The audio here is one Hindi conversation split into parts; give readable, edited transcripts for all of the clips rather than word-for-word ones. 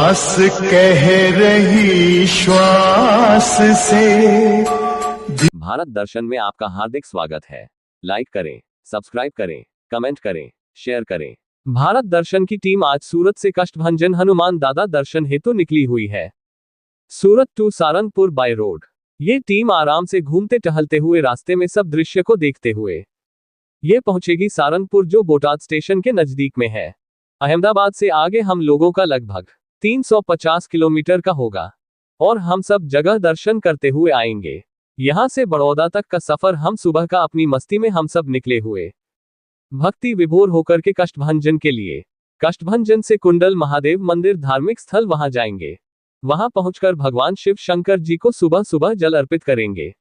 सांस कह रही श्वास से। भारत दर्शन में आपका हार्दिक स्वागत है। लाइक करें, सब्सक्राइब करें, कमेंट करें, शेयर करें। भारत दर्शन की टीम आज सूरत से कष्टभंजन हनुमान दादा दर्शन हेतु निकली हुई है। सूरत टू सारंगपुर बाय रोड। ये टीम आराम से घूमते टहलते हुए रास्ते में सब दृश्य को देखते हुए ये पहुंचेगी सारंगपुर, जो बोटाद स्टेशन के नजदीक में है। अहमदाबाद से आगे हम लोगों का लगभग 350 किलोमीटर का होगा और हम सब जगह दर्शन करते हुए आएंगे। यहां से बड़ौदा तक का सफर हम सुबह का अपनी मस्ती में हम सब निकले हुए भक्ति विभोर होकर के कष्टभंजन के लिए। कष्टभंजन से कुंडल महादेव मंदिर धार्मिक स्थल वहां जाएंगे। वहां पहुंचकर भगवान शिव शंकर जी को सुबह सुबह जल अर्पित करेंगे।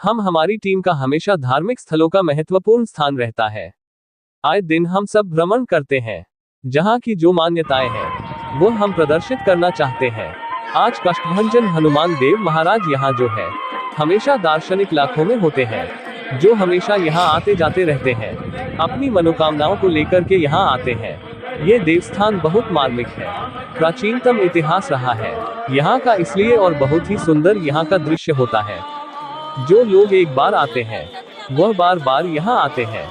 हमारी टीम का हमेशा धार्मिक स्थलों का महत्वपूर्ण स्थान रहता है। आए दिन हम सब भ्रमण करते हैं। जहां की जो मान्यताएं हैं वो हम प्रदर्शित करना चाहते हैं। आज कष्टभंजन हनुमान देव महाराज यहाँ जो है, हमेशा दार्शनिक लाखों में होते हैं, जो हमेशा यहाँ आते जाते रहते हैं, अपनी मनोकामनाओं को लेकर के यहाँ आते हैं। ये देवस्थान बहुत मार्मिक है, प्राचीनतम इतिहास रहा है यहाँ का, इसलिए और बहुत ही सुंदर यहाँ का दृश्य होता है। जो लोग एक बार आते हैं वह बार बार यहाँ आते हैं।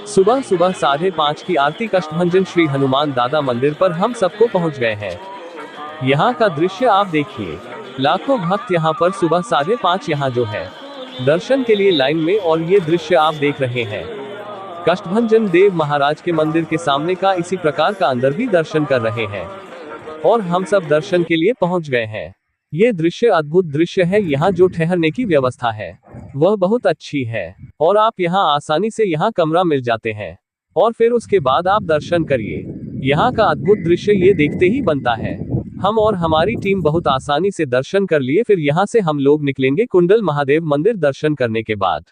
सुबह सुबह 5:30 की आरती कष्टभंजन श्री हनुमान दादा मंदिर पर हम सबको पहुँच गए हैं। यहाँ का दृश्य आप देखिए, लाखों भक्त यहाँ पर सुबह 5:30 यहाँ जो है दर्शन के लिए लाइन में, और ये दृश्य आप देख रहे हैं कष्टभंजन देव महाराज के मंदिर के सामने का। इसी प्रकार का अंदर भी दर्शन कर रहे हैं और हम सब दर्शन के लिए पहुंच गए हैं। ये दृश्य अद्भुत दृश्य है। यहाँ जो ठहरने की व्यवस्था है वह बहुत अच्छी है और आप यहाँ आसानी से यहाँ कमरा मिल जाते हैं और फिर उसके बाद आप दर्शन करिए। यहाँ का अद्भुत दृश्य ये देखते ही बनता है। हम और हमारी टीम बहुत आसानी से दर्शन कर लिए। फिर यहाँ से हम लोग निकलेंगे कुंडल महादेव मंदिर। दर्शन करने के बाद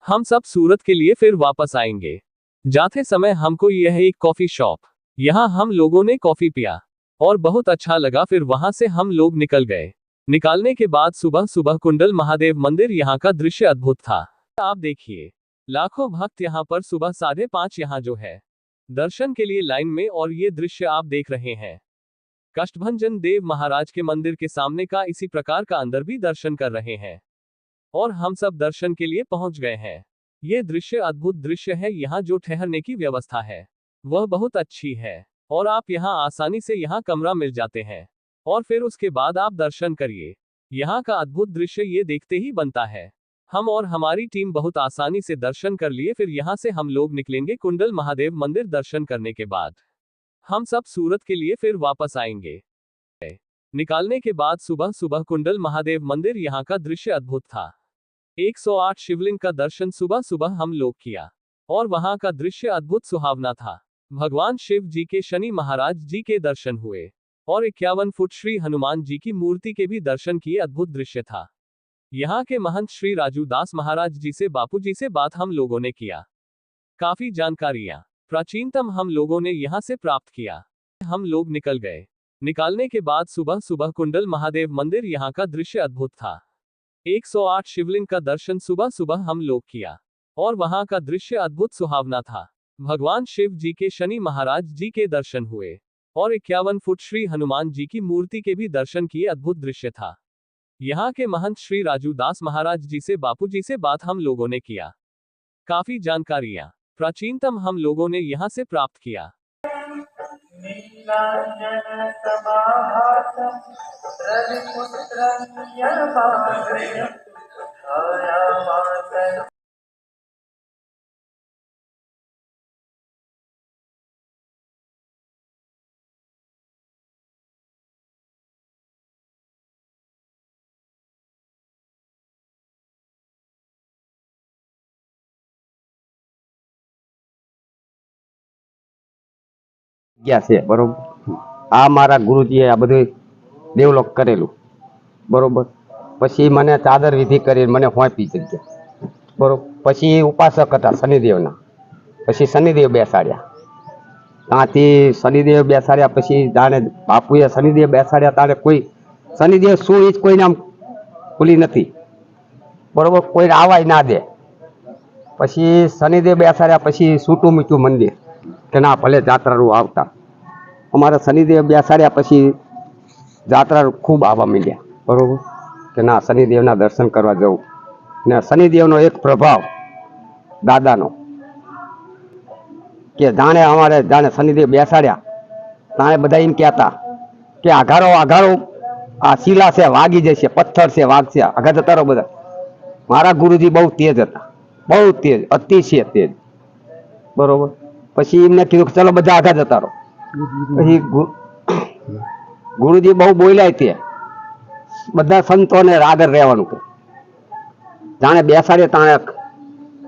हम सब सूरत के लिए फिर वापस आएंगे। जाते समय हमको यह एक कॉफी शॉप, यहाँ हम लोगों ने कॉफी पिया और बहुत अच्छा लगा। फिर वहां से हम लोग निकल गए। निकालने के बाद सुबह सुबह कुंडल महादेव मंदिर, यहाँ का दृश्य अद्भुत था। आप देखिए, लाखों भक्त यहाँ पर सुबह 5:30 यहाँ जो है दर्शन के लिए लाइन में, और ये दृश्य आप देख रहे हैं कष्टभंजन देव महाराज के मंदिर के सामने का। इसी प्रकार का अंदर भी दर्शन कर रहे हैं और हम सब दर्शन के लिए पहुंच गए हैं। ये दृश्य अद्भुत दृश्य है। यहाँ जो ठहरने की व्यवस्था है वह बहुत अच्छी है और आप यहाँ आसानी से यहाँ कमरा मिल जाते हैं और फिर उसके बाद आप दर्शन करिए। यहाँ का अद्भुत दृश्य ये देखते ही बनता है। हम और हमारी टीम बहुत आसानी से दर्शन कर लिए। फिर यहाँ से हम लोग निकलेंगे कुंडल महादेव मंदिर। दर्शन करने के बाद हम सब सूरत के लिए फिर वापस आएंगे। निकालने के बाद सुबह सुबह कुंडल महादेव मंदिर, यहाँ का दृश्य अद्भुत था। 108 शिवलिंग का दर्शन सुबह सुबह हम लोग किया और वहां का दृश्य अद्भुत सुहावना था। भगवान शिव जी के, शनि महाराज जी के दर्शन हुए और 51 फुट श्री हनुमान जी की मूर्ति के भी दर्शन किए। अद्भुत दृश्य था। यहाँ के महंत श्री राजू दास महाराज जी से, बापू जी से बात हम लोगों ने किया। काफी जानकारियां प्राचीनतम हम लोगों ने यहाँ से प्राप्त किया। हम लोग निकल गए। निकालने के बाद सुबह सुबह कुंडल महादेव मंदिर, यहाँ का दृश्य अद्भुत था। 108 शिवलिंग का दर्शन सुबह सुबह हम लोग किया और वहां का दृश्य अद्भुत सुहावना था। भगवान शिव जी के, शनि महाराज जी के दर्शन हुए और 51 फुट श्री हनुमान जी की मूर्ति के भी दर्शन किए। अद्भुत दृश्य था। यहाँ के महंत श्री राजू दास महाराज जी से, बापू जी से बात हम लोगों ने किया। काफी जानकारियां प्राचीनतम हम लोगों ने यहाँ से प्राप्त किया। ગયા છે બરોબર. આ મારા ગુરુજીએ આ બધું ડેવલપ કરેલું બરોબર. પછી મને ચાદર વિધિ કરી મને હોંપી જગ્યા બરોબર. પછી ઉપાસક હતા શનિદેવના, પછી શનિદેવ બેસાડ્યા. ત્યાંથી શનિદેવ બેસાડ્યા પછી જાણે બાપુએ શનિદેવ બેસાડ્યા તાણે કોઈ શનિદેવ શું ઈજ કોઈને આમ ખુલી નથી બરોબર, કોઈને આવાય ના દે. પછી શનિદેવ બેસાડ્યા પછી છૂટું મૂક્યું મંદિર કે ના ભલે જાત્રાળુ આવતા. અમારા શનિદેવ બેસાડ્યા પછી જાત્રા ખૂબ આવવા માંડ્યા બરોબર કે ના શનિદેવના દર્શન કરવા જવું ને શનિદેવનો એક પ્રભાવ દાદાનો કે જાણે શનિદેવ બેસાડ્યા તાણે બધા એમ કહેતા કે આઘારો આ શીલા છે વાગી જશે, પથ્થર છે વાગશે, આઘા જતા રહો બધા. મારા ગુરુજી બહુ તેજ હતા, બહુ તેજ, અતિશય તેજ બરોબર. પછી એમને કીધું કે ચલો બધા આઘા જતા રહો. પછી ગુરુજી બહુ બોલ્યા તે બધા સંતોને આગળ રહેવાનું કે જાણે બેસાડે તાણે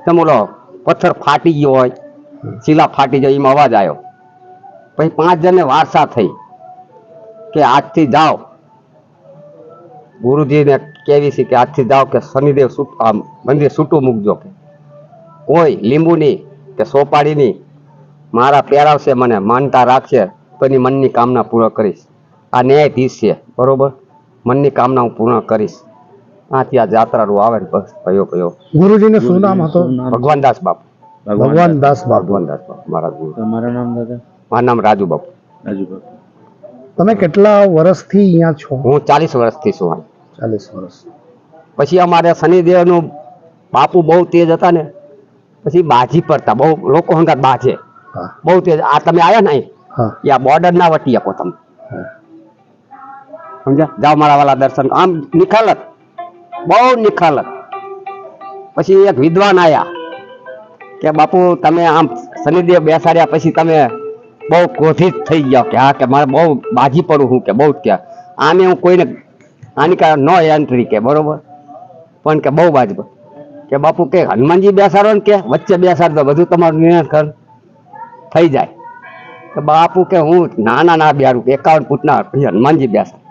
સમોલો પથ્થર ફાટી ગયો હોય, શીલા ફાટી જાય એમાં અવાજ આવ્યો. પછી 5 જણને વારસા થઈ કે આજથી જાઓ, ગુરુજીને કેવી છે કે આજથી જાઓ કે શનિદેવ મંદિર છૂટું મૂકજો, કે કોઈ લીંબુની કે સોપાડીની મારા પહેરાવશે, મને માનતા રાખશે તો એની મનની કામના પૂર્ણ કરીશ. આ ન્યાયાધીશ છે બરોબર, મનની કામના હું પૂર્ણ કરીશ. આથી આ જાત્રાનું આવે ને બસ ભયો ગુરુજીનું શું નામ હતું? ભગવાનદાસ બાપુ. ભગવાનદાસ બાપુ. ભગવાનદાસ બાપુ મારા ગુરુ. તમારું નામ દાદા? મારું નામ રાજુ બાપુ. તમે કેટલા વર્ષથી અહીંયા છો? હું 40 વર્ષથી છું. 40 વર્ષ. પછી અમારે શનિદેવનું બાપુ બહુ તેજ હતા ને, પછી બાજી પડતા બહુ લોકો હંગાત બાજે હા બહુ તેજ. આ તમે આવ્યા ને હા એ આ બોર્ડર ના વટી આપો તમે, સમજ્યા? જાઓ મારા વાલા દર્શન. આમ નિખાલત, બહુ નિખાલત. પછી એક વિદ્વાન આયા કે બાપુ તમે આમ શનિદેવ બેસાડ્યા પછી તમે બહુ ક્રોધિત થઈ ગયા કે હા કે મારે બહુ બાજી પડું હું કે બહુ જ કે આને હું કોઈને આની કા નો એન્ટ્રી કે બરોબર, પણ કે બહુ બાજી કે બાપુ કે હનુમાનજી બેસાડો ને કે વચ્ચે બેસાડ દો, બધું તમારું નિર્ણય થઈ જાય. કે બાપુ કે હું ના બેરું 51 ફૂટના પછી હનુમાનજી બેસાડ.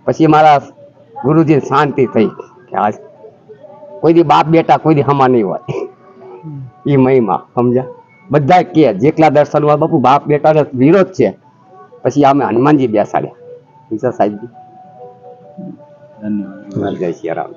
પછી મારા ગુરુજી શાંતિ થઈ કે આજ કોઈ દી બાપ બેટા કોઈ દી હમા નહીં હોય એ મહિમા, સમજ્યા? બધા કે જેટલા દર્શન હોય બાપુ બાપ બેટાને વિરોધ છે. પછી અમે હનુમાનજી બેસાડ્યા. સાહેબજી ધન્યવાદ. જય શ્રી રામ.